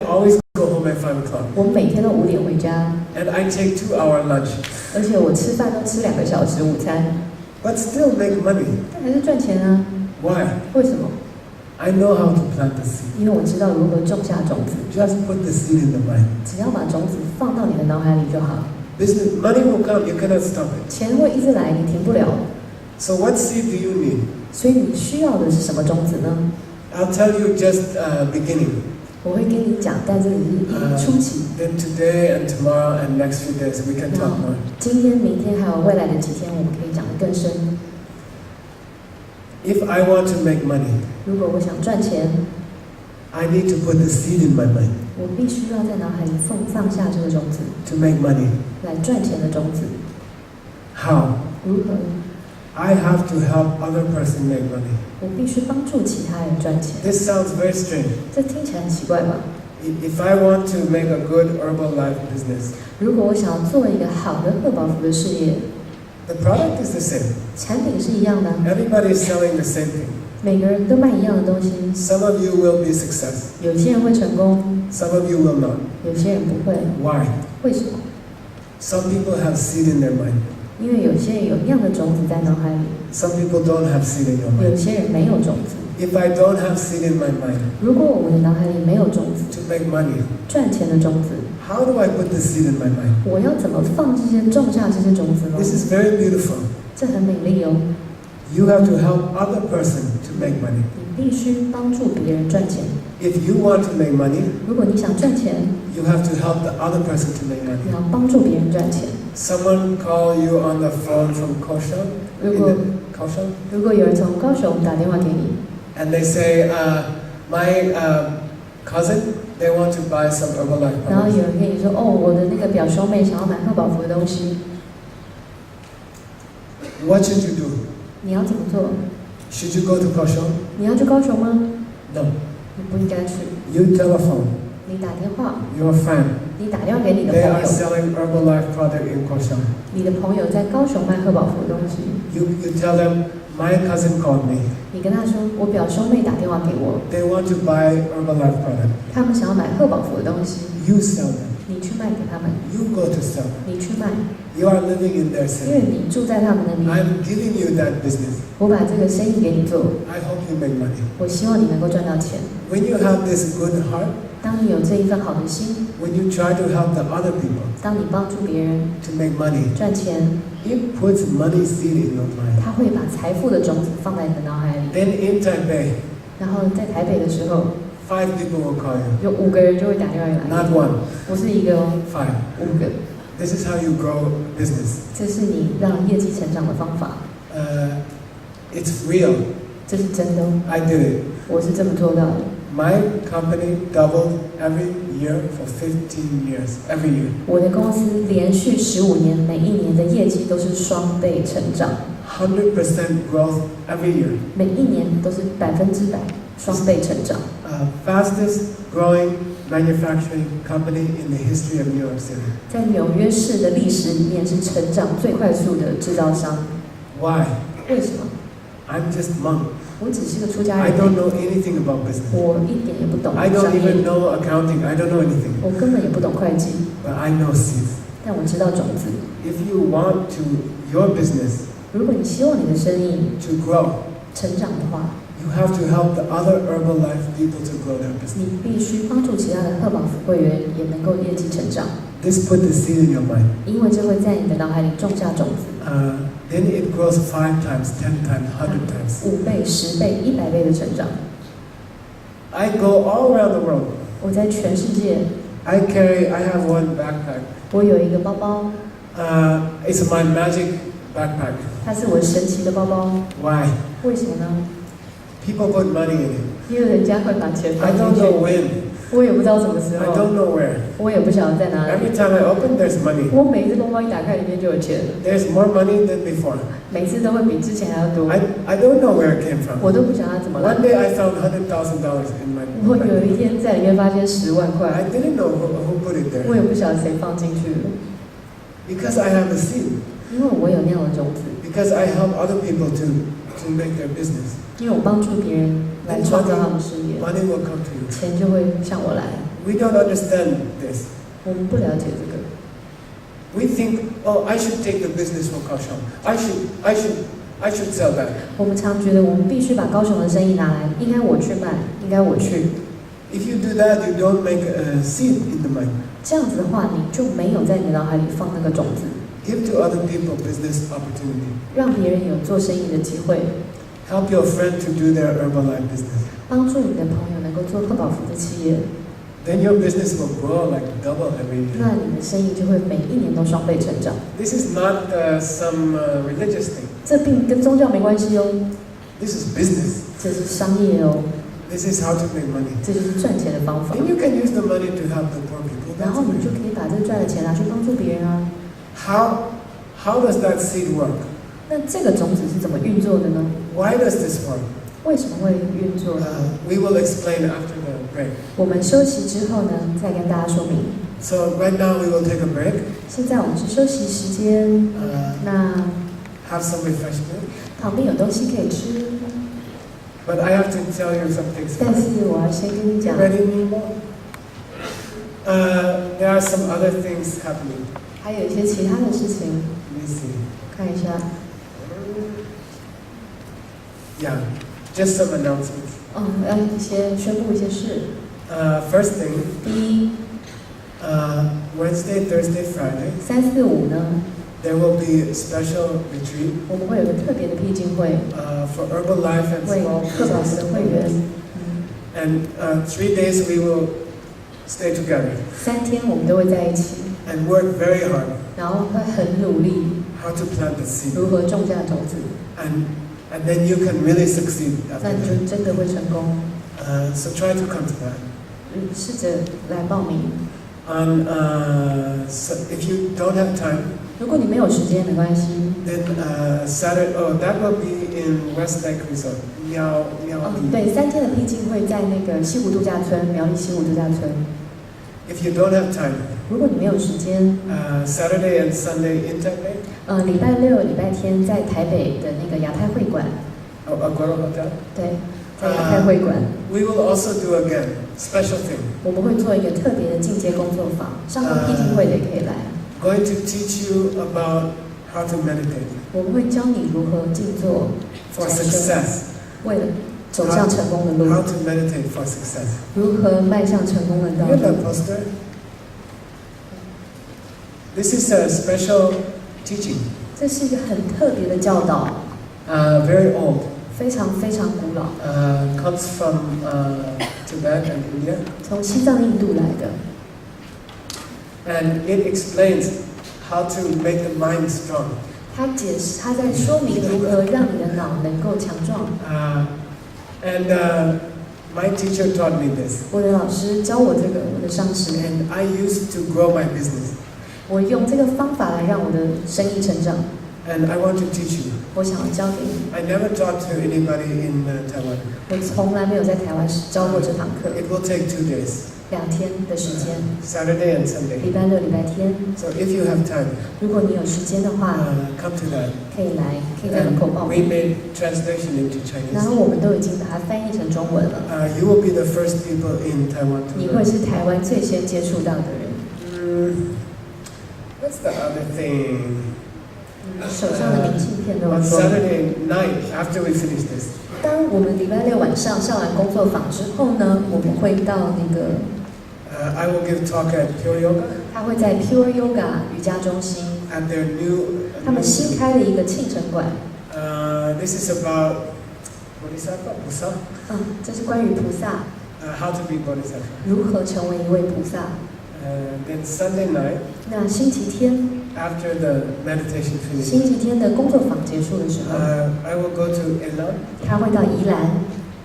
always go home at 5 o'clock. 我每天都5点回家， And I take 2-hour lunch. 而且我吃饭都吃2个小时午餐， But still make money. 但还是赚钱啊？ Why? 为什么？ I know how to plant the seed. 因为我知道如何种下种子， Just put the seed in the mind. 只要把种子放到你的脑海里就好。 Business money will come. You cannot stop it. 钱会一直来，你停不了。 So what seed do you need? 所以你需要的是什么种子呢？ I'll tell you just beginning. 我会跟你讲，但这里是初期。 Then today and tomorrow and next few days we can talk more. 今天、明天还有未来的几天，我们可以讲得更深。 If I want to make money, 如果我想赚钱， I need to put the seed in my mind 我必须要在脑海里放下这个种子， to make money. 来赚钱的种子。 How? 如何？ I have to help other person make money. 我必须帮助其他人赚钱。 This sounds very strange. 这听起来很奇怪吧？ If I want to make a good Herbalife business, 如果我想要做一个好的贺宝福的事业， the product is the same. 产品是一样的， Everybody is selling the same thing. 每个人都卖一样的东西。 Some of you will be success. 有些人会成功， Some of you will not. 有些人不会。 Why? 为什么？ Some people have seed in their mind. 因为有些人有一样的种子在脑海里， Some people don't have seed in your 有 mind. 些人没有种子。 If I don't have seed in my mind 如果我的脑海里没有种子， to make money, 赚钱的种子， how do I put the seed in my mind? 我要怎么放这些种下这些种子呢？ This is very beautiful. 这很美丽哦。 You have to help other person to make money. 你必须帮助别人赚钱。 If you want to make money, 如果你想赚钱， you have to help the other person to make 你 money. 要帮助别人赚钱。 Someone call you on the phone from Kaohsiung, 如果 Kaohsiung, 如果有人从高雄打电话给你， and they say, my cousin, they want to buy some Herbalife 然后 products. 有人跟你说，哦，我的那个表兄妹想要买贺宝福的东西， What should you do? 你要怎么做？ Should you go to Kaohsiung? 你要去高雄吗？ No. 你不应该去。 You telephone 你打电话， your friend. 你打电话给你的 They 朋 are 友， selling Herbalife product in Kaohsiung. 你的朋友在高雄卖贺宝福的东西， You tell them, my cousin called me. 你跟他说，我表兄妹打电话给我， They want to buy Herbalife product. 他们想要买贺宝福的东西， You sell them. 你去卖给他们， You go to sell them. 你去卖， You are living in their 因为 city. 你住在他们那里， I'm giving you that business. 我把这个生意给你做， I hope you make money. 我希望你能够赚到钱。 When you have this good heart, 当你有这一份好的心， when you try to help the other people 当你帮助别人 to make money, 赚钱， it puts money seed in your mind. 他会把财富的种子放在你的脑海里。 Then in Taipei, 然后在台北的时候， 5 people will call you. 有5个人就会打电话来， Not one, 不是一个哦， 5. 5个。 This is how you grow business. 这是你让业绩成长的方法， It's real. 这是真的哦， I did it. 我是这么做到的。 My company doubled every year for 15 years. Every year. 我的公司连续15年，每一年的业绩都是双倍成长， 100% growth every year. 每一年都是100%双倍成长。 Fastest growing manufacturing company in the history of New York City. 在纽约市的历史里面是成长最快速的制造商。 Why? 为什么？ I'm just monk. 我只是个出家 I 人， don't know anything about business. 我一点也不懂 I don't 商业 even，know accounting. I don't know anything. 我根本也不懂会计， But I know seeds. 但我知道种子。 If you want to your business 如果你希望你的生意 to grow, 成长的话， you have to help the other Herbalife people to grow their business. 你必须帮助其他的贺宝福会员也能够业绩成长， This put the seed in your mind. 因为这会在你的脑海里种下种子， Then it grows 5 times, 10 times, 100 times. 5倍、10倍、100倍的成长。 I go all around the world. 我在全世界， I have one backpack. 我有一个包包， It's my magic backpack. 它是我神奇的包包。 Why? 为什么呢？ People put money in it. 因为人家会把钱 I 放 don't 进 know 去， when. 我也不知道什么时 I 候， don't know where. 我也不晓得在哪里。 Every time I open, there's money. 我每次包包一打开，里面就有钱， There's more money than before. 每次都会比之前还要多。 I don't know where it came from. 我都不晓得它怎么来 One。day I found $100,000 in my 我有 backpack. 一天在里面发现10万 I 块， didn't know who put it 我 there. 也不晓得谁放进去了， Because I have a seed. 因为我有那样的种子， Because I help other people to make their business. 因为我帮助别人来创造他们事业， Money will come to you. 钱就会向我来。We don't understand this. 我们不了解这个。We think, oh, I should take the business for Kaohsiung. I should sell that. 我们常觉得我们必须把高雄的生意拿来，应该我去卖，应该我去。If you do that, you don't make a seed in the mind. 这样子的话，你就没有在你脑海里放那个种子。Give to other people business opportunity. 让别人有做生意的机会。Help your friend to do their Herbalife business. 帮助你的朋友能够做贺宝福的企业。Then your business will grow like double every year. 那你的生意就会每一年都双倍成长。This is not some religious thing. 这并跟宗教没关系哦。This is business. 这是商业哦。This is how to make money. 这就是赚钱的方法。And you can use the money to help the poor people. 然后你就可以把这赚的钱拿去帮助别人啊。How does that seed work? 那这个种子是怎么运作的呢？ Why does this work? 为什么会运作呢？ We will explain after the break. 我们休息之后呢，再跟大家说明。So right now we will take a break. 现在我们是休息时间。那 have some refreshment. 旁边有东西可以吃。But I have to tell you something. 但是我要先跟你讲。Ready, Nemo? There are some other things happening. 还有一些其他的事情。Let me see. 看一下。Yeah, just some announcements. 要一些宣布一些事。First thing. 第一。Wednesday, Thursday, Friday. 3、4、5呢 There will be a special retreat. 我们会有个特别的僻静会。For Herbalife and small 为贺宝福的会员。And 3 days we will stay together. 3天我们都会在一起。And work very hard. 然后会很努力。How to plant the seed. 如何种下种子。And then you can really succeed. 那你就真的会成功。So try to come to that. 试着来报名。So if you don't have time. 如果你没有时间，没关系。Then Saturday, that will be in West Lake Resort. 对，3天的僻静会在那个西湖度假村，苗栗西湖度假村。If you don't have time. 如果你没有时间。Saturday and Sunday in Taipei. 礼拜六、礼拜天在台北的那个亚太会馆。Agora Hotel. 对，在亚太会馆。We will also do again special thing. 我们会做一个特别的进阶工作坊，上过僻静会的也可以来。Going to teach you about how to meditate. 我们会教你如何静坐 for success. 为了走向成功的路。How to meditate for success. 如何迈向成功的道路。You have a poster? This is a special teaching. 这是一个很特别的教导。Very old. 非常非常古老。Comes from Tibet and India. 从西藏、印度来的。And it explains how to make the mind strong. 他在说明如何让你的脑能够强壮。And my teacher taught me this. 我的老师教我这个，我的上司。And I used to grow my business. 我用这个方法来让我的生意成长。And I want to teach you. 我想要教给你。I never taught to anybody in Taiwan. 我从来没有在台湾教过这堂课。It will take 2 days. 2天的时间。Saturday and Sunday. 礼拜六、礼拜天。So if you have time. 如果你有时间的话 come to that. 可以来，可以在门口报名。We made translation into Chinese. 然后我们都已经把它翻译成中文了。You will be the first people in Taiwan to learn. 你会是台湾最先接触到的人。What's the other thing? 手上的明信片都有 On 说。Saturday night, after we finish this. 当我们礼拜六晚上上完工作坊之后呢，我们会到那个。I will give talk at Pure Yoga. 他会在 Pure Yoga 瑜伽中心。At their new. 他们新开了一个庆城馆。This is about Bodhisattva, 菩萨。这是关于菩萨。How to be Bodhisattva. 如何成为一位菩萨。Then Sunday night. 那星期天。After the meditation finishes. 星期天的工作坊结束的时候。I will go to Ilan. 他会到宜兰。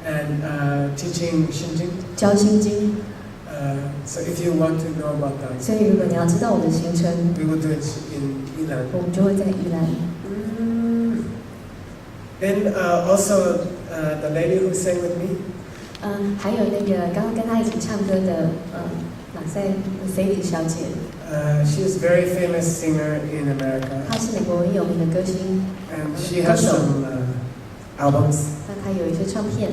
And teaching Shinjing. 教心经。So if you want to know about that. 所以如果你要知道我的行程 we will do it in Ilan. 我们就会在宜兰。Then also the lady who sang with me. 还有那个刚刚跟他一起唱歌的马赛Mercedes 小姐。She is a very famous singer in America. 她是美国很有名的歌星。And she has some albums. 那她有一些唱片。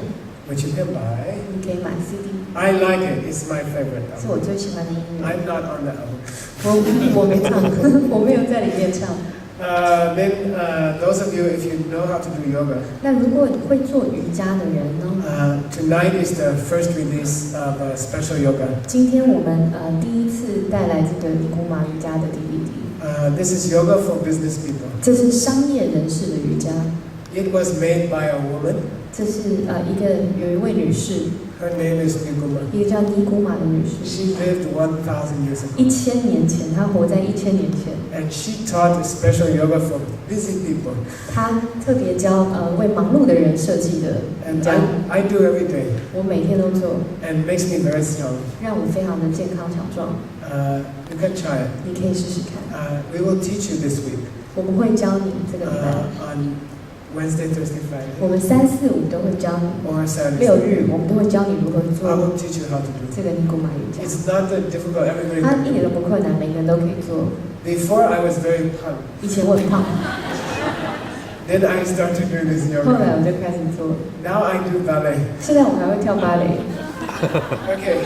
Which you can buy. 你可以买 CD. I like it. It's my favorite 是 album. 我最喜欢的音乐。 I'm not on the album. 我没唱，我没有在里面唱。Then those of you, if you know how to do yoga, 那如果你会做瑜伽的人呢？ tonight is the first release of special yoga. 今天我们第一次带来这个尼古马瑜伽的 DVD， This is yoga for business people. 这是商业人士的瑜伽。 It was made by a woman. 这是有一位女士， Her name is Niguma. 一个叫尼古马的女士。 She lived 1,000 years ago. 1000年前，她活在1000年前。 And she taught special yoga for busy people. 她特别教为忙碌的人设计的瑜 And 伽。 I do every day. 我每天都做， And makes me very strong. 让我非常的健康强壮。 You can try it. 你可以试试看。 We will teach you this week. 我们会教你这个礼拜。 On Wednesday, Thursday, 我 Friday. 们3、4、5都会教你。 Or Saturday. 6日我们都会教你如何 I 做 will teach you how to do 这个尼古马瑜 it. 伽。 It's not that difficult. Everybody 它 can 一 do 点 it. 都不困难，每个人都可以做。 Before I was very plump. 以前我很胖， Then I started doing this 后来 yoga. 我就开始做。 Now I do ballet. 现在我还会跳芭蕾， Okay.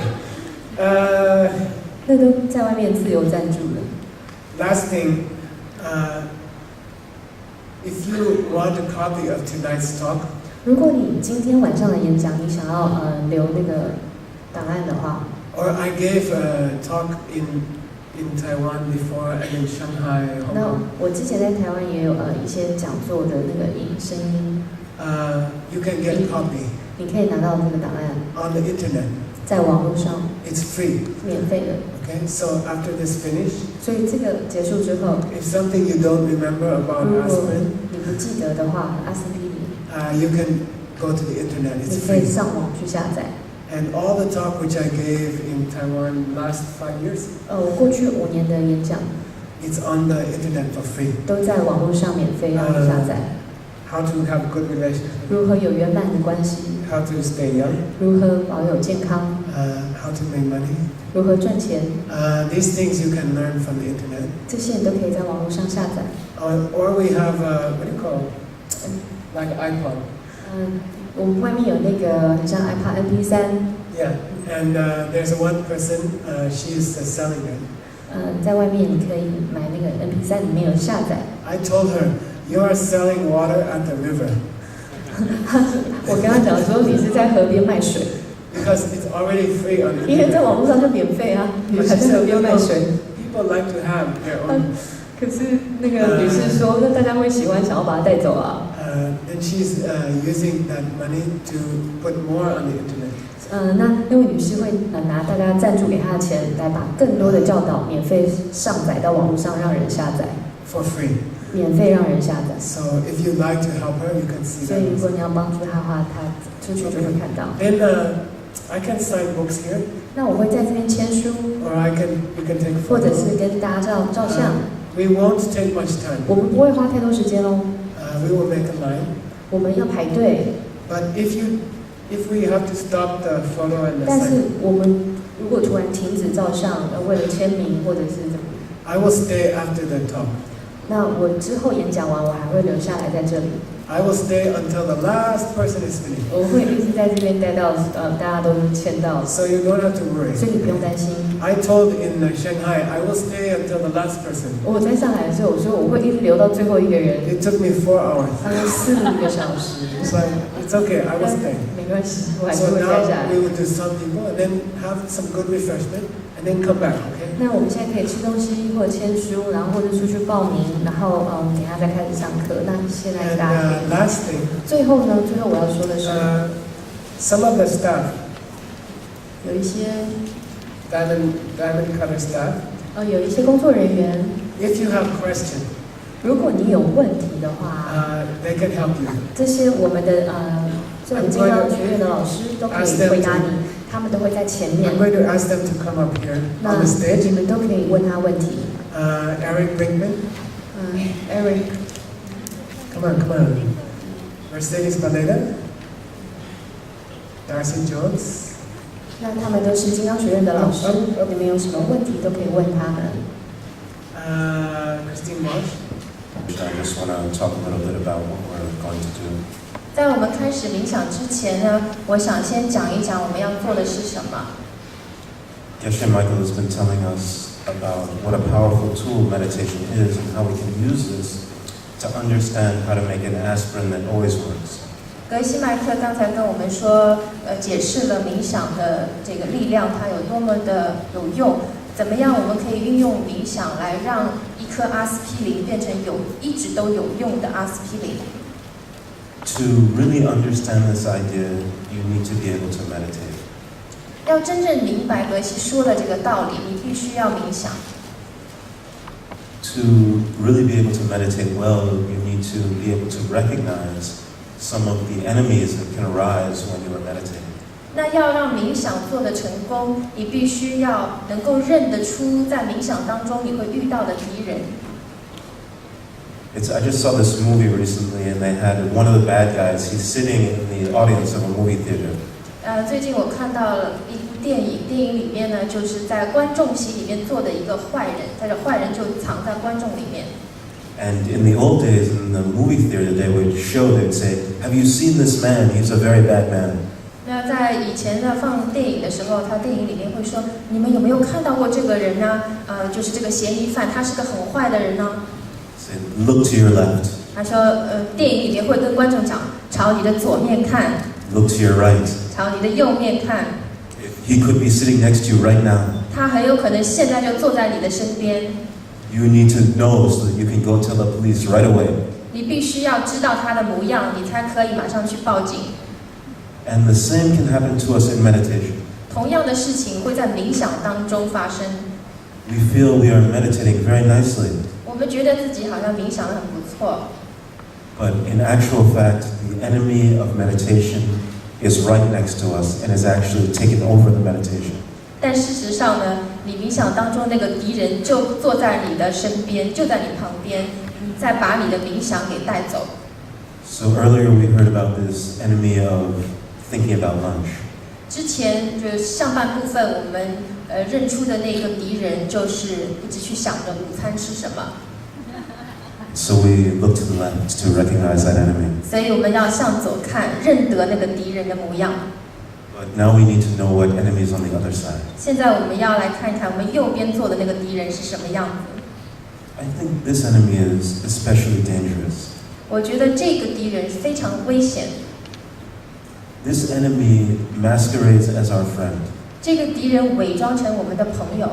那都在外面自由赞助的。 Last thing. If you want a copy of tonight's talk, 如果你今天晚上的演讲，你想要留那个档案的话， or I gave a talk in Taiwan before and in Shanghai, Hong 那 Kong. 我之前在台湾也有一些讲座的那个声音， You can get a copy 你可以拿到那个档案， on the internet. 在网络上 It's free. 免费的。 Okay. So after this finish, 所以这个结束之后， if something you don't remember about 如果 aspirin, 你不记得的话，阿司匹林， you can go to the internet. 你 It's 可以 free. 上网去下载。 And all the talk which I gave in Taiwan last 5 years, 我过去5年的演讲 it's on the internet for free. 都在网络上免费让你下载。 How to have good relationship, 如何有圆满的关系？ how to stay young, 如何保有健康？ how to make money. 如何赚钱？ These things you can learn from the internet. 这些你都可以在网络上下载。 Or we have, what do you call it? Like iPod. 我们外面有那个很像 iPad MP3， Yeah. And there's one person, she's selling it. 在外面你可以买那个 MP3，里面有下载。I told her, you are selling water at the river. 我跟他讲说，你是在河边卖水， Because it's already free on the 因为在 internet. 网络上就免费啊，你还在河边卖水。 People like to have their own. 可是那个女士说，那大家会喜欢，想要把它带走啊。Then she's using that money to put more on the internet. 那位女士会拿大家赞助给她的钱，来把更多的教导免费上载到网络上，让人下载， For free. 免费让人下载。 So if you'd like to help her, you can see 所以如 that. 果你要帮助她的话，她出去就会看到。 Then I can sign books here, 那我会在这边签书， or you can take 或者 photos. 是跟大家照相。 We won't take much time. 我们不会花太多时间哦， We will make a line. 我们要排队。 But if we have to stop the photo and the 但是 sign, 我们如果突然停止照相，为了签名或者是怎么， I will stay after the talk. 那我之后演讲完，我还会留下来在这里。 I will stay until the last person is finished. 我会一直在这边待到大家都签到， So you don't have to worry. 所以你不用担心。 I told in Shanghai, I will stay until the last person. 我在上海的时候，我说我会一直留到最后一个人， It took me 4 hours. 他说4个小时， But it's okay, I will stay. 没关系，我还是 So 会待下 now 来 we。will do some people and then have some good refreshment and then come back, okay? 那我们现在可以吃东西，或者签书，然后或者出去报名，然后等一下再开始上课。那现在 And 大家可以 last thing, 最后呢，最后我要说的是， some of the staff, 有一些diamond cutter staff, 有一些工作人员， if you have question, 如果你有问题的话， they can help you. 这些我们的这种金刚学院的老师都可以回答你，他们都会在前面 I'm。going to ask them to come up here 那 on the 你 stage. 们都可以问他问题。 Eric Brinkman, Eric， come on. Mercedes Baleda, Darcy Jones, 那他们都是金刚学院的老师，你们有什么问题都可以问他们。Christine Marsh. I just want to talk a little bit about what we're going to do. 在我们开始冥想之前呢，我想先讲一讲我们要做的是什么。Geshe Michael has been telling us about what a powerful tool meditation is and how we can use this to understand how to make an aspirin that always works. 格西麦克刚才跟我们说，解释了冥想的这个力量，它有多么的有用。怎么样，我们可以运用冥想来让一颗阿司匹林变成一直都有用的阿司匹林。To really understand this idea, you need to be able to meditate. 要真正明白格西说的这个道理，你必须要冥想。To really be able to meditate well, you need to be able to recognize some of the enemies that can arise when you are meditating. 那要让冥想做得成功，你必须要能够认得出在冥想当中你会遇到的敌人。I just saw this movie recently, and they had one of the bad guys. He's sitting in the audience of a movie theater. 最近我看到了一部电影，电影里面呢，就是在观众席里面坐的一个坏人，但是坏人就藏在观众里面。And in the old days, in the movie theater, they would say, "Have you seen this man? He's a very bad man." 那在以前呢，放电影的时候，他电影里面会说：“你们有没有看到过这个人呢？就是这个嫌疑犯，他是个很坏的人呢。” Say, "Look to your left." 他说：“电影里面会跟观众讲，朝你的左面看。” Look to your right. 朝你的右面看。He could be sitting next to you right now. 他很有可能现在就坐在你的身边。You need to know so that you can go tell the police right away. 你必须要知道他的模样，你才可以马上去报警。And the same can happen to us in meditation. 同样的事情会在冥想当中发生。We feel we are meditating very nicely. 我们觉得自己好像冥想得很不错。But in actual fact, the enemy of meditation is right next to us and is actually taking over the meditation. 但事实上呢，你冥想当中那个敌人就坐在你的身边，就在你旁边，再把你的冥想给带走。So earlier we heard about this enemy of thinking about lunch. 之前就是上半部分我们认出的那个敌人，就是一直去想着午餐吃什么。So we look to the left to recognize that enemy. 所以我们要向左看，认得那个敌人的模样。But now we need to know what enemy is on the other side. 现在我们要来看一看我们右边坐的那个敌人是什么样子。I think this enemy is especially dangerous. 我觉得这个敌人非常危险。This enemy masquerades as our friend. 这个敌人伪装成我们的朋友。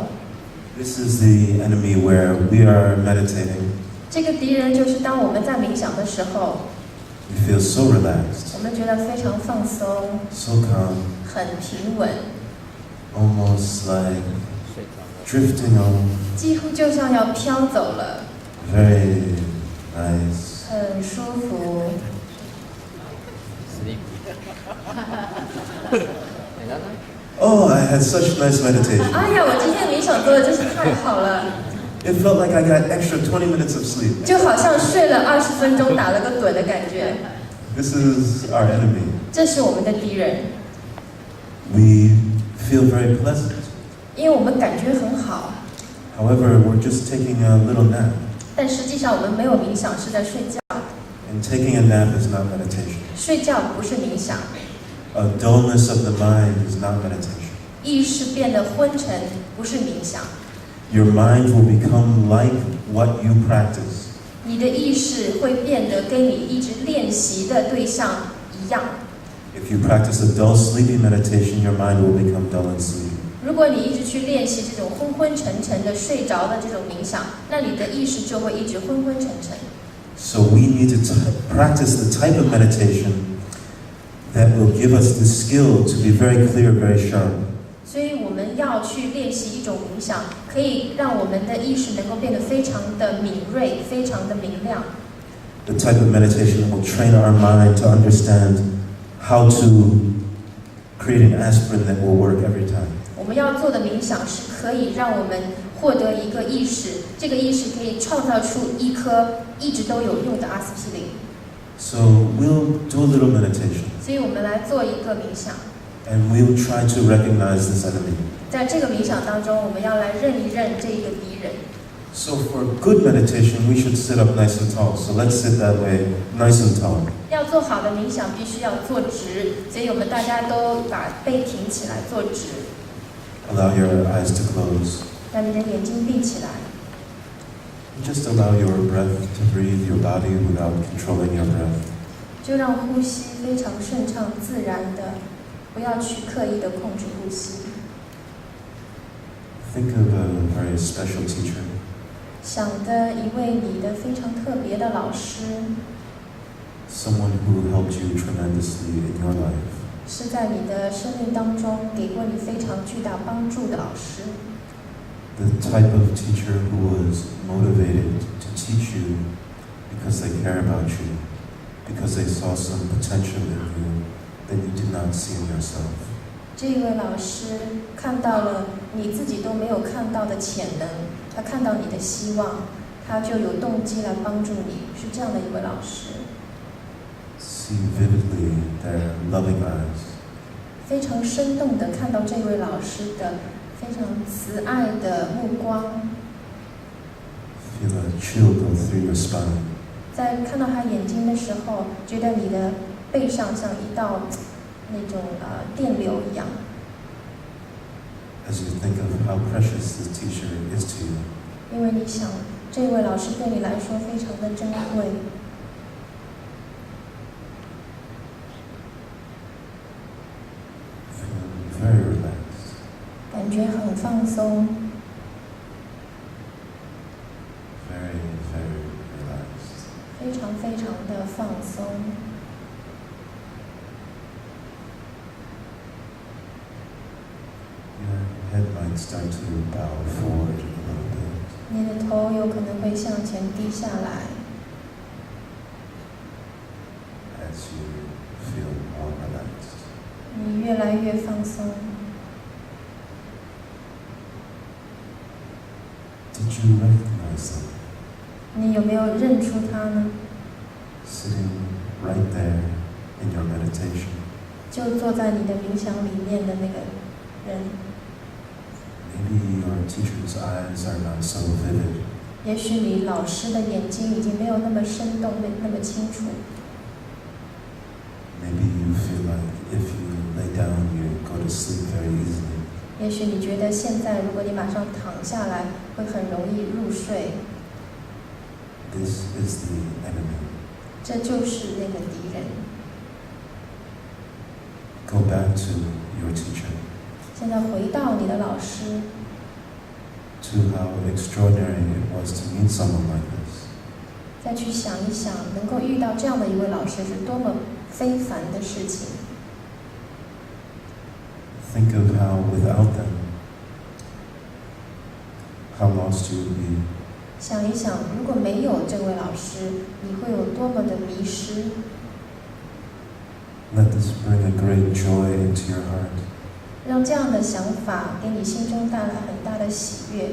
This is the enemy where we are meditating. 这个敌人就是当我们在冥想的时候 We feel so relaxed, 我们觉得非常放松 so calm, 很平稳 almost like drifting on, 几乎就像要飘走了 very nice. 很舒服 Oh, I had such nice meditation. 哎呀，我今天冥想做的真是太好了 It felt like I got extra 20 minutes of sleep. 就好像睡了20分钟打了个盹的感觉 This is our enemy. 这是我们的敌人 We feel very pleasant. 因为我们感觉很好 However, we're just taking a little nap. 但实际上我们没有冥想是在睡觉 And taking a nap is not meditation. 睡觉不是冥想 A dullness of the mind is not meditation. 意识变得昏沉不是冥想 Your mind will become like what you practice. 你的意识会变得跟你一直练习的对象一样 If you practice a dull, sleepy meditation, your mind will become dull and sleepy. 如果你一直去练习这种昏昏沉沉的睡着的这种冥想，那你的意识就会一直昏昏沉沉。So we need to practice the type of meditation that will give us the skill to be very clear, very sharp. 所以我们要去练习一种冥想，可以让我们的意识能够变得非常的敏锐，非常的明亮。The type of meditation that will train our mind to understand how to create an aspirin that will work every time. 我们要做的冥想是可以让我们获得一个意识，这个意识可以创造出一颗一直都有用的阿司匹林。So we'll do a little meditation, 所以我们来做一个冥想， and we'll try to recognize this enemy. 在这个冥想当中，我们要来认一认这一个敌人。So for good meditation, we should sit up nice and tall. So let's sit that way, nice and tall. 要做好的冥想，必须要坐直，所以我们大家都把背挺起来，坐直。Allow your eyes to close. 让你的眼睛闭起来。Just allow your breath to breathe your body without controlling your breath. 就让呼吸非常顺畅、自然的，不要去刻意的控制呼吸。Think of a very special teacher. 想的一位你的非常特别的老师。Someone who helped you tremendously in your life. 是在你的生命当中给过你非常巨大帮助的老师。The type of teacher who was motivated to teach you because they care about you, because they saw some potential in you that you did not see in yourself. 这一位老师看到了你自己都没有看到的潜能，他看到你的希望，他就有动机来帮助你，是这样的一位老师。See vividly their loving eyes. 非常生动地看到这位老师的非常慈爱的目光。Feel a chill go through your spine. 在看到他眼睛的时候，觉得你的背上像一道那种电流一样。As you think of how precious this teacher is to you. 因为你想，这位老师对你来说非常的珍贵。Very relaxed. 感觉很放松。Very, very relaxed. 非常非常的放松。Your head might start to bow forward a little bit. 你的头有可能会向前低下来。As you feel more relaxed. 你越来越放松。Did you recognize them? 你有没有认出他呢？ Sitting right there in your meditation. 就坐在你的冥想里面的那个人。Maybe your teacher's eyes are not so vivid. 也许你老师的眼睛已经没有那么生动、那么清楚。Maybe you feel like if you lay down, you go to sleep very easily. 也许你觉得现在，如果你马上躺下来，会很容易入睡。This is the enemy. 这就是那个敌人。Go back to your teacher. 现在回到你的老师。To how extraordinary it was to meet someone like this. 再去想一想，能够遇到这样的一位老师是多么非凡的事情。Think of how without them, how lost you would be. 想一想，如果没有这位老师，你会有多么的迷失。Let this bring a great joy into your heart. 让这样的想法给你心中带来很大的喜悦。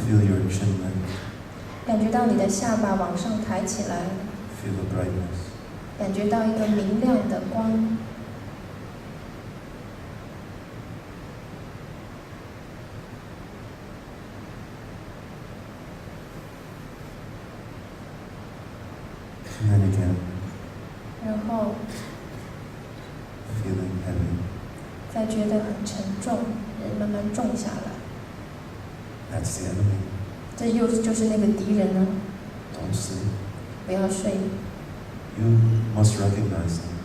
Feel your chin lift. 感觉到你的下巴往上抬起来。Feel the brightness. 感觉到一个明亮的光。And then again. 然后 Feeling heavy. 再觉得很沉重，人慢慢重下来。That's the enemy. 这就是那个敌人呢。Don't sleep. 不要睡。You must recognize them.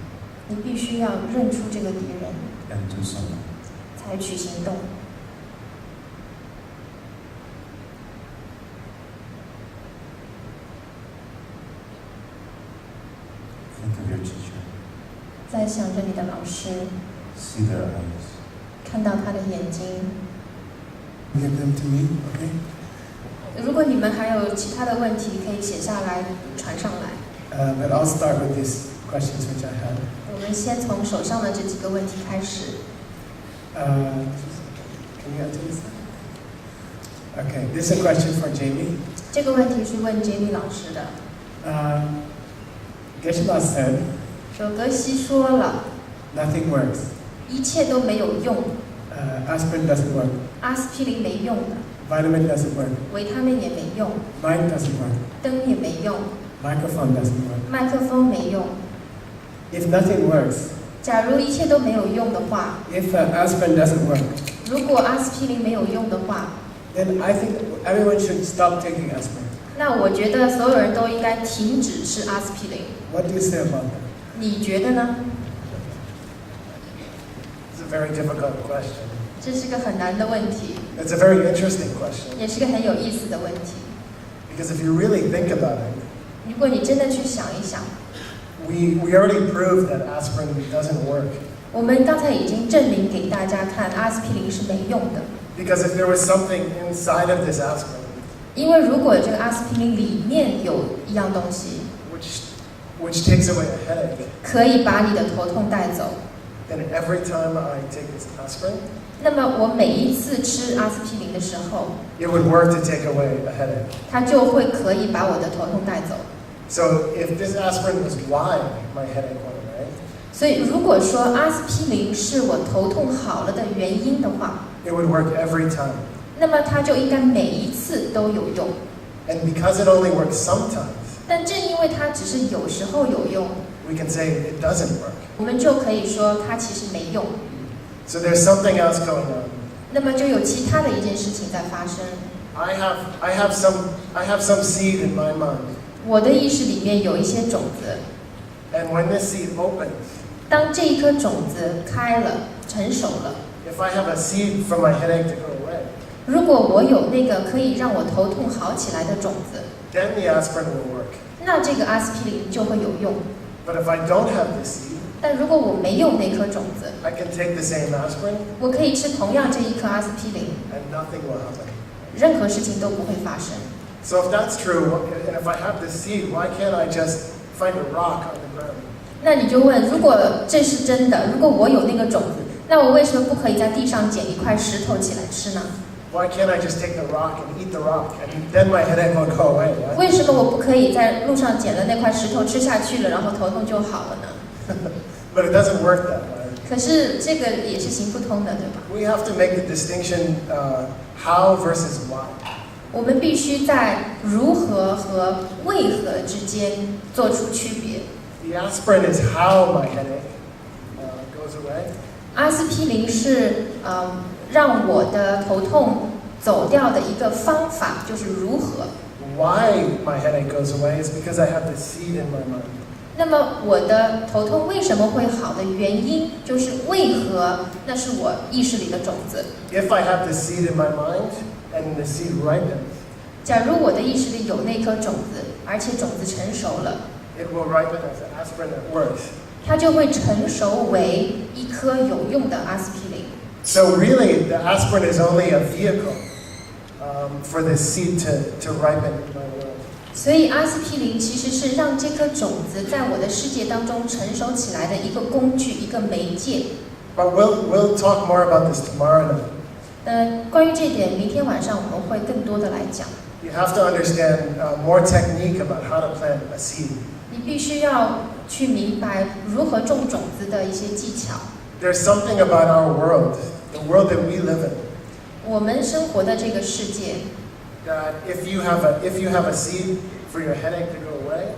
你必须要认出这个敌人。And do something. 采取行动。Think of your teacher. 再想着你的老师。See their eyes. 看到他的眼睛。Give them to me, okay? 如果你们还有其他的问题，可以写下来传上来。But I'll start with these questions which I have. 我们先从手上的这几个问题开始。Can you answer this? Okay, this is a question for Jamie. 这个问题是问 Jamie 老师的。Geshe-la said, 说格西说了， nothing works. 一切都没有用， Aspirin doesn't work. 阿司匹林没用的。Vitamin doesn't work. 维他命也没用， Light doesn't work. 灯也没用， Microphone doesn't work. 麦克风没用。 If nothing works, 假如一切都没有用的话， if aspirin doesn't work, 如果阿司匹林没有用的话， then I think everyone should stop taking aspirin. 那我觉得所有人都应该停止吃阿司匹林。 What do you say about that? 你觉得呢？ It's a very difficult question. 这是个很难的问题， It's a very interesting question. 也是个很有意思的问题。 Because if you really think about it, 如果你真的去想一想， we already proved that aspirin doesn't work. 我们刚才已经证明给大家看，阿司匹林是没用的。 Because if there was something inside of this aspirin, 因为如果这个阿司匹林里面有一样东西， which takes away a headache, 可以把你的头痛带走， then every time I take this aspirin, 那么我每一次吃阿司匹林的时候， it would work to take away a headache. 它就会可以把我的头痛带走。 So if this aspirin was why my headache went away, 所以如果说阿司匹林是我头痛好了的原因的话， it would work every time. 那么它就应该每一次都有用。 And because it only works sometimes, 但正因为它只是有时候有用， we can say it doesn't work. 我们就可以说它其实没用。 So there's something else going on. 那么就有其他的一件事情在发生。 I have some seed in my mind. 我的意识里面有一些种子， And when this seed opens, 当这一颗种子开了、成熟了， if I have a seed for my headache to go away, 如果我有那个可以让我头痛好起来的种子， then the aspirin will work. 那这个阿司匹林就会有用。 But if I don't have this seed, 但如果我没有那颗种子， I can take the same aspirin 我可以吃同样这一颗阿司匹林， and nothing will happen. 任何事情都不会发生。 So if that's true, and if I have this seed, why can't I just find a rock on the ground? 那你就问，如果这是真的，如果我有那个种子，那我为什么不可以在地上捡一块石头起来吃呢？ Why can't I just take the rock and eat the rock, and then my headache will go away? Right? 为什么我不可以在路上捡了那块石头吃下去了，然后头痛就好了呢？ But it doesn't work that way. 可是这个也是行不通的，对吧？ We have to make the distinction how versus why. 我们必须在如何和为何之间做出区别。 The aspirin is how my headache goes away. 阿司匹林是让我的头痛走掉的一个方法，就是如何。 Why my headache goes away is because I have the seed in my mind. 那么我的头痛为什么会好的原因，就是为何那是我意识里的种子。 If I have the seed in my mind and the seed ripens, 假如我的意识里有那颗种子，而且种子成熟了， it will ripen as an aspirin that works. 它就会成熟为一颗有用的阿司匹林。 So really, the aspirin is only a vehicle for the seed to ripen in my world. 所以阿司匹林其实是让这颗种子在我的世界当中成熟起来的一个工具，一个媒介。 But we'll talk more about this tomorrow night. 关于这点，明天晚上我们会更多的来讲。 You have to understand more technique about how to plant a seed. 你必须要去明白如何种种子的一些技巧。 There's something about our world, the world that we live in, 我们生活的这个世界， that if you have a seed for your headache to go away,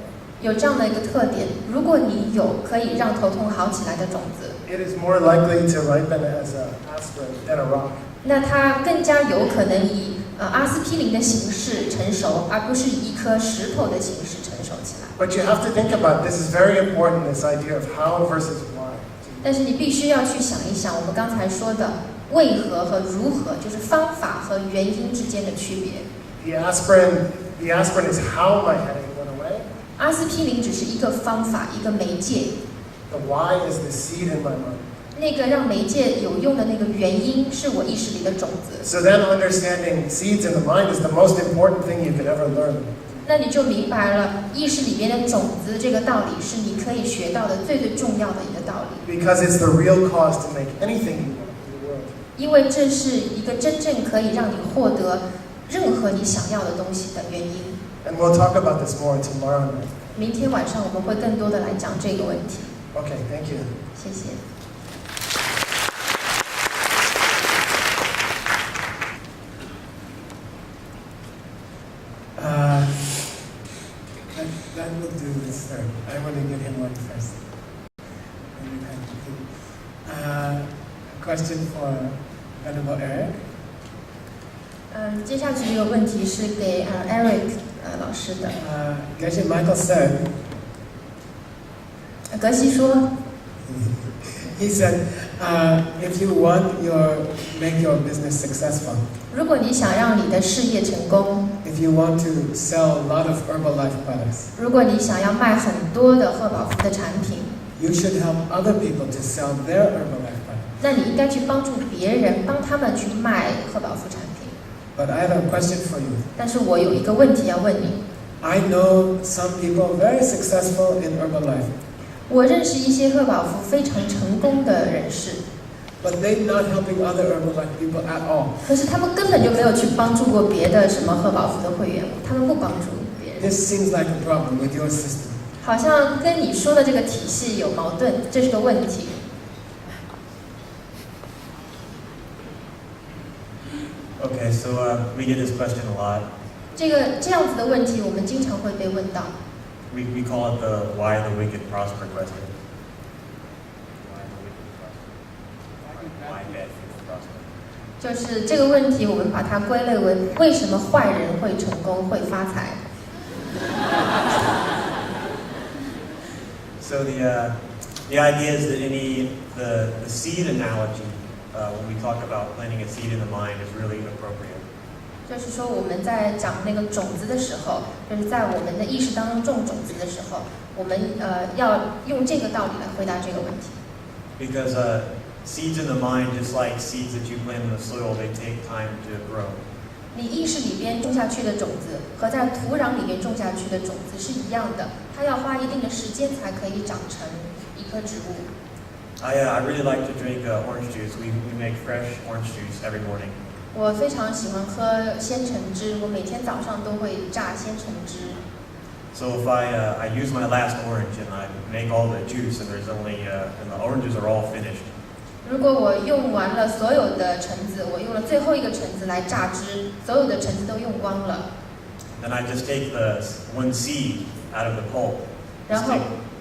有这样的一个特点：如果你有可以让头痛好起来的种子， it is more likely to ripen as an aspirin than a rock. 那它更加有可能以阿司匹林的形式成熟，而不是以一颗石头的形式成熟起来。 But you have to think about this is very important, this idea of how versus why. 但是你必须要去想一想，我们刚才说的为何和如何，就是方法和原因之间的区别。 The aspirin is how my headache went away. 阿司匹林只是一个方法，一个媒介。 The why is the seed in my mind. 那个让媒介有用的那个原因，是我意识里的种子。 So then understanding seeds in the mind is the most important thing you could ever learn. 那你就明白了，意识里面的种子这个道理，是你可以学到的最最重要的一个道理。 Because it's the real cause to make anything you want in the world. 因为这是一个真正可以让你获得任何你想要的东西的原因。 And we'll talk about this more tomorrow night. 明天晚上我们会更多的来讲这个问题。 Okay, thank you. 谢谢。I will do this third. I want to get him one first. Question for Venerable Eric. 接下去这个问题是给Eric 老师的。格西 Michael said. 格西说。He said, if you want make your business successful. 如果你想让你的事业成功 If you want to sell a lot of Herbalife products. 如果你想要卖很多的贺宝福的产品 You should help other people to sell their Herbalife products. 那你应该去帮助别人，帮他们去卖贺宝福产品。 But I have a question for you. 但是我有一个问题要问你。 I know some people very successful in Herbalife. 我认识一些贺宝福非常成功的人士。 But they're not helping other Herbalife people at all. 可是他们根本就没有去帮助过别的什么贺宝福的会员，他们不帮助别人。 This seems like a problem with your system. 好像跟你说的这个体系有矛盾，这是个问题。 Okay, so we get this question a lot. 这样子的问题，我们经常会被问到。 We call it the why the wicked prosper question. Why bad people prosper? 就是这个问题，我们把它归类为为什么坏人会成功、会发财。So the idea is that the seed analogy when we talk about planting a seed in the mind is really appropriate. 就是说我们在讲那个种子的时候，就是在我们的意识当中种种子的时候，我们要用这个道理来回答这个问题。 Because seeds in the mind, just like seeds that you plant in the soil, they take time to grow. 你意识里边种下去的种子和在土壤里边种下去的种子是一样的，它要花一定的时间才可以长成一棵植物。 I really like to drink orange juice. We make fresh orange juice every morning. 我非常喜欢喝鲜橙汁，我每天早上都会榨鲜橙汁。 So if I use my last orange and I make all the juice and there's only and the oranges are all finished. 如果我用完了所有的橙子，我用了最后一个橙子来榨汁，所有的橙子都用光了。 Then I just take the one seed out of the pulp. 然后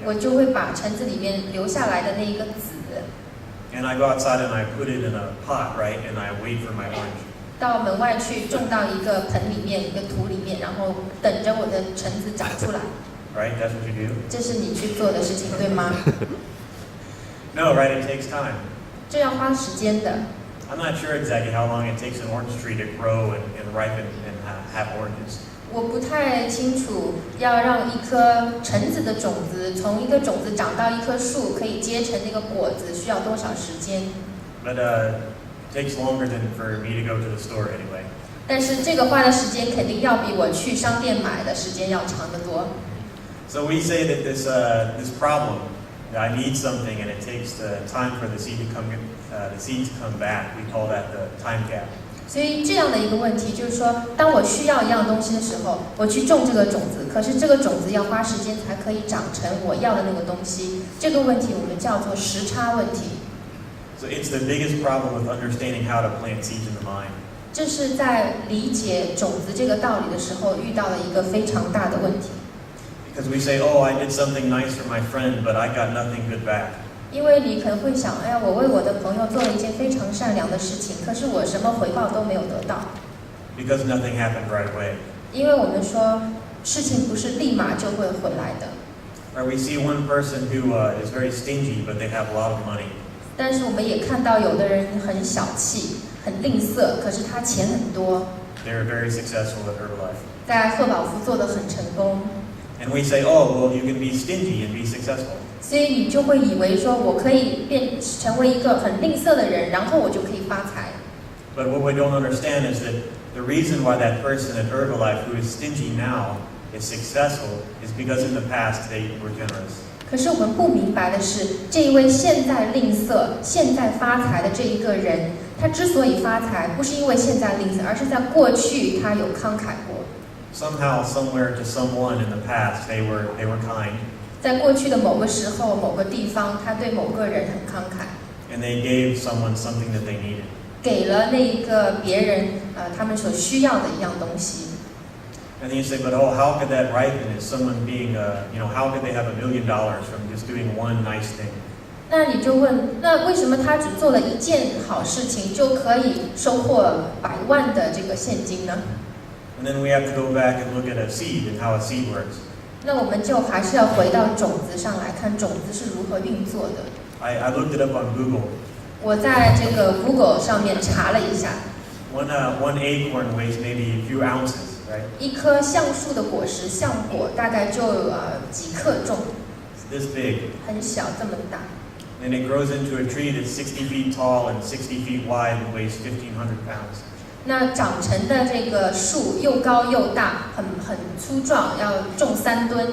我就会把橙子里面留下来的那一个籽。 And I go outside and I put it in a pot, right? And I wait for my orange. 到门外去种到一个盆里面，一个土里面，然后等着我的橙子长出来。Right? That's what you do? 这是你去做的事情，对吗？ No, right? It takes time. 这要花时间的。 I'm not sure exactly how long it takes an orange tree to grow and ripen and have oranges. 我不太清楚，要让一颗橙子的种子从一个种子长到一棵树，可以结成那个果子，需要多少时间？ But it takes longer than for me to go to the store anyway. 但是这个花的时间肯定要比我去商店买的时间要长得多。 So we say that this problem, that I need something and it takes the time for the seed to come back. We call that the time gap. 所以这样的一个问题就是说，当我需要一样东西的时候，我去种这个种子，可是这个种子要花时间才可以长成我要的那个东西。这个问题我们叫做时差问题。 So it's the biggest problem with understanding how to plant seeds in the mind. 这是在理解种子这个道理的时候遇到了一个非常大的问题。 Because we say, oh, I did something nice for my friend, but I got nothing good back. 因为你可能会想，哎呀，我为我的朋友做了一件非常善良的事情，可是我什么回报都没有得到。 Because nothing happened right away. 因为我们说，事情不是立马就会回来的。 Or we see one person who is very stingy, but they have a lot of money. 但是我们也看到有的人很小气、很吝啬，可是他钱很多。 They're very successful at Herbalife. 在贺宝福做得很成功。 And we say, oh, well, you can be stingy and be successful. 所以你就会以为说，我可以成为一个很吝啬的人，然后我就可以发财。 But what we don't understand is that the reason why that person at Herbalife who is stingy now is successful is because in the past they were generous. 可是我们不明白的是，这一位现在吝啬、现在发财的这一个人，他之所以发财，不是因为现在吝啬，而是在过去他有慷慨过。 Somehow, somewhere, to someone in the past, they were kind. 在过去的某个时候、某个地方，他对某个人很慷慨， And they gave someone something that they needed. 给了那一个别人他们所需要的一样东西。And then you say, but oh, how could that ripen? Is someone being, how could they have $1 million from just doing one nice thing? 那你就问，那为什么他只做了一件好事情就可以收获100万的这个现金呢？ And then we have to go back and look at a seed and how a seed works. 那我们就还是要回到种子上来看种子是如何运作的。I looked it up on Google. 我在这个 Google 上面查了一下， One acorn weighs maybe a few ounces, right? 一颗橡树的果实，橡果大概就几克重， It's this big. 很小，这么大。 And it grows into a tree that's 60 feet tall and 60 feet wide and weighs 1,500 pounds. 那长成的这个树又高又大，很粗壮，要重3吨。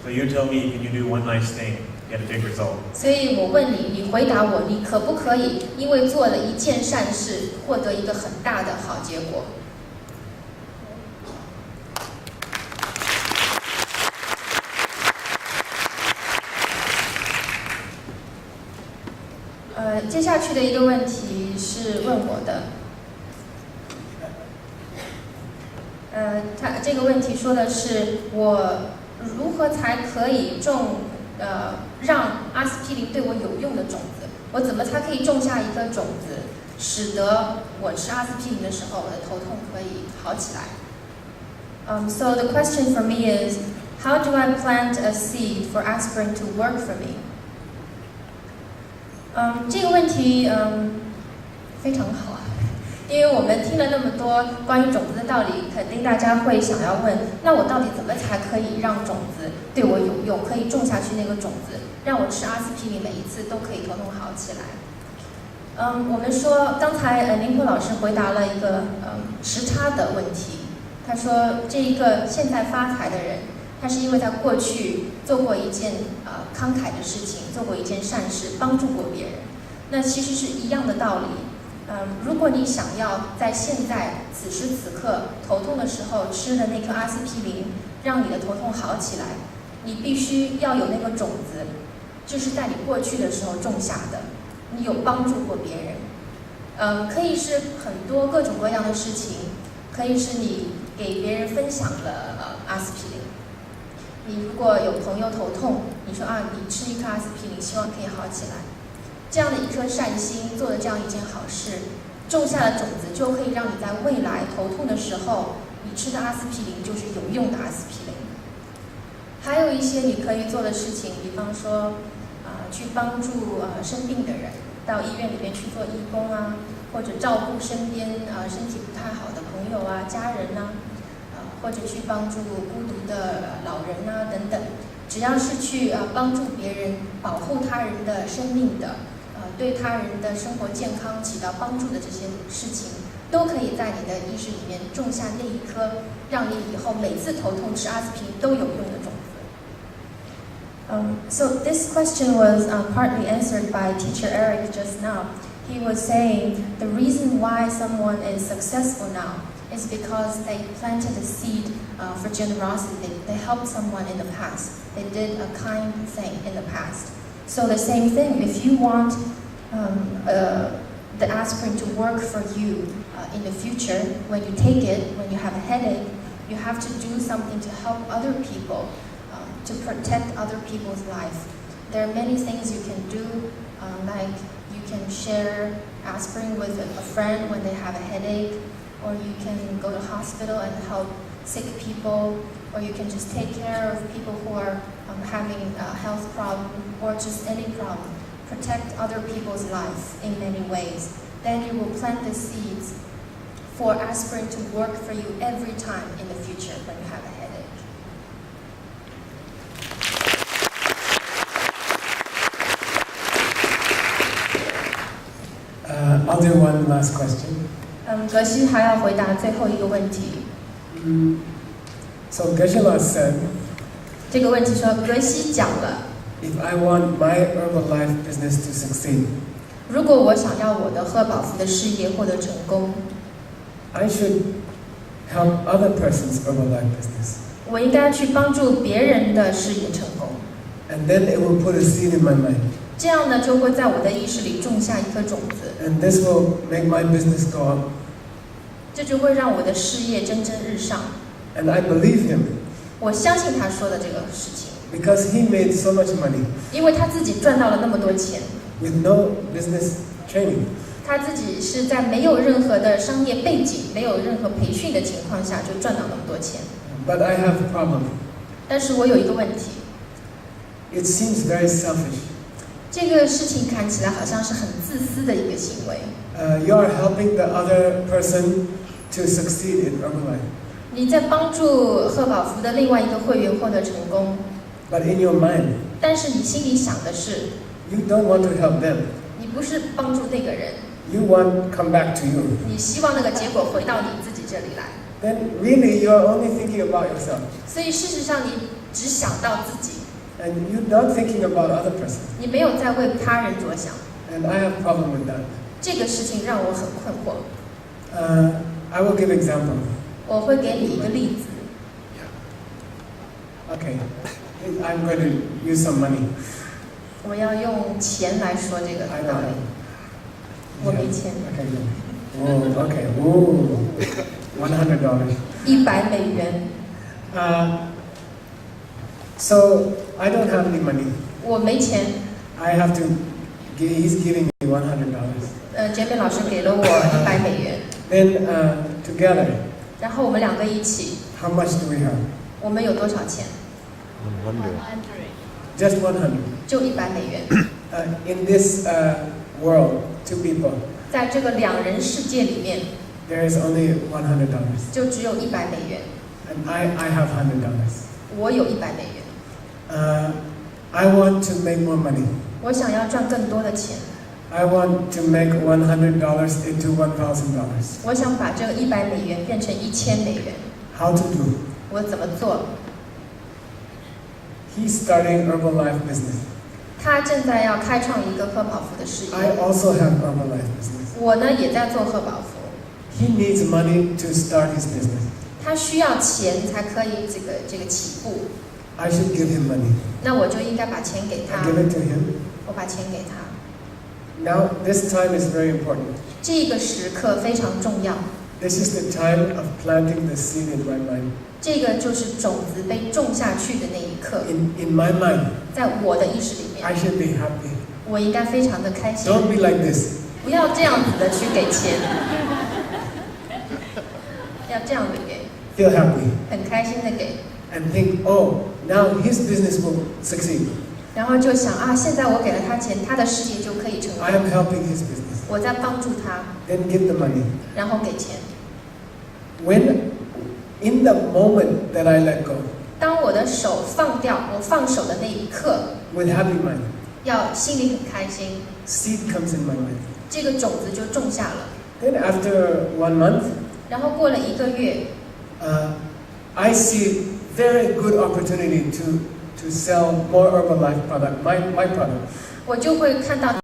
So you tell me, can you do one nice thing, get a big result? 所以我问你，你回答我，你可不可以因为做了一件善事，获得一个很大的好结果？接下去的一个问题是问我的。他这个问题说的是我如何才可以让阿司匹林对我有用的种子？我怎么才可以种下一颗种子，使得我吃阿司匹林的时候，我的头痛可以好起来？So the question for me is, how do I plant a seed for aspirin to work for me? 这个问题非常好。因为我们听了那么多关于种子的道理，肯定大家会想要问：那我到底怎么才可以让种子对我有用，可以种下去那个种子，让我吃阿司匹林每一次都可以头痛好起来？我们说刚才林普老师回答了一个时差的问题。他说这一个现在发财的人，他是因为他过去做过一件慷慨的事情，做过一件善事，帮助过别人。那其实是一样的道理。如果你想要在现在此时此刻头痛的时候吃的那颗阿司匹林，让你的头痛好起来，你必须要有那个种子，就是在你过去的时候种下的，你有帮助过别人。可以是很多各种各样的事情，可以是你给别人分享了阿司匹林。你如果有朋友头痛，你说你吃一颗阿司匹林，希望可以好起来。这样的一颗善心，做的这样一件好事，种下的种子就可以让你在未来头痛的时候，你吃的阿司匹林就是有用的阿司匹林。还有一些你可以做的事情，比方说去帮助生病的人，到医院里面去做义工啊，或者照顾身边身体不太好的朋友家人或者去帮助孤独的老人等等。只要是去帮助别人、保护他人的生命的。对他人的生活健康起到帮助的这些事情，都可以在你的意识里面种下那一颗，让你以后每次头痛吃阿司匹林都有用的种子。So this question was partly answered by Teacher Eric just now. He was saying the reason why someone is successful now is because they planted a seed for generosity. They helped someone in the past. They did a kind thing in the past. So the same thing, if you want the aspirin to work for you in the future, when you take it, when you have a headache, you have to do something to help other people, to protect other people's life. There are many things you can do, like you can share aspirin with a friend when they have a headache, or you can go to hospital and help sick people, or you can just take care of people who are having a health problem or just any problem. Protect other people's life in many ways. Then you will plant the seeds for aspirin to work for you every time in the future when you have a headache. I'll do one last question. 格西还要回答最后一个问题。So Geshe-la said, 这个问题说，格西讲了， if I want my Herbalife business to succeed, 如果我想要我的赫宝福的事业获得成功， I should help other person's Herbalife business. 我应该去帮助别人的事业成功。 And then it will put a seed in my mind. 这样呢，就会在我的意识里种下一颗种子， And this will make my business go up. 这就会让我的事业蒸蒸日上。And I believe him 我相信他说的这个事情， because he made so much money 因为他自己赚到了那么多钱， with no business training. 他自己是在没有任何的商业背景、没有任何培训的情况下就赚到那么多钱。 But I have a problem. 但是我有一个问题， It seems very selfish. 这个事情看起来好像是很自私的一个行为。You are helping the other person to succeed in Herbalife. 你在帮助贺宝福的另外一个会员获得成功， But in your mind, 但是你心里想的是， you don't want to help them. 你不是帮助那个人， You want come back to you. 你希望那个结果回到你自己这里来。 Then really you are only thinking about yourself. 所以事实上，你只想到自己， And you're not thinking about other person. 你没有在为他人着想。 And I have a problem with that. 这个事情让我很困惑。I will give example. 我会给你一个例子。 Okay. I'm going to use some money. 我要用钱来说这个 I 道 don't 理。 have. 我没钱， Okay. Whoa, okay. Whoa. $100. 100美元， So I don't have any money. 我没钱。 I have to. He's giving me $100. 杰美老师给了我100美元， Then together, 然后我们两个一起， how much do we have? 我们有多少钱？ Just 100. 就100美元。 In this world, two people, 在这个两人世界里面， there is only $100. 就只有100美元。 And I have $100. 我有100美元， I want to make more money. 我想要赚更多的钱， I want to make $100 into $1,000. 我想把这个100美元变成1000美元。 How to do? 我怎么做？ He's starting Herbalife business. 他正在要开创一个贺宝福的事 I 业， also have Herbalife business. 我呢也在做贺宝福。 He needs money to start his business. 他需要钱才可以这个起步， I should give him money. 那我就应该把钱给 I 他， give it to him. 我把钱给他。 Now, this time is very important. 这个时刻非常重要， This is the time of planting the seed in my mind. 这个就是种子被种下去的那一刻， In my mind, 在我的意识里 I 面， should be happy. 我应该非常的开心， Don't be like this. 不要这样子的去给钱，要这样的给， Feel happy 很开心的给， and think, oh, now his business will succeed. 然后就想啊，现在我给了他钱，他的事业就可以成 I 功， am helping his business. 我在帮助他， Then give the money. 然后给钱。 When, in the moment that I let go, 当我的手放掉，我放手的那一刻， with happy mind, 要心里很开心， seed comes in my mind. 这个种子就种下了。 Then after 1 month, 然后过了1个月， I see very good opportunity to sell more Herbalife product, my product. 我就会看到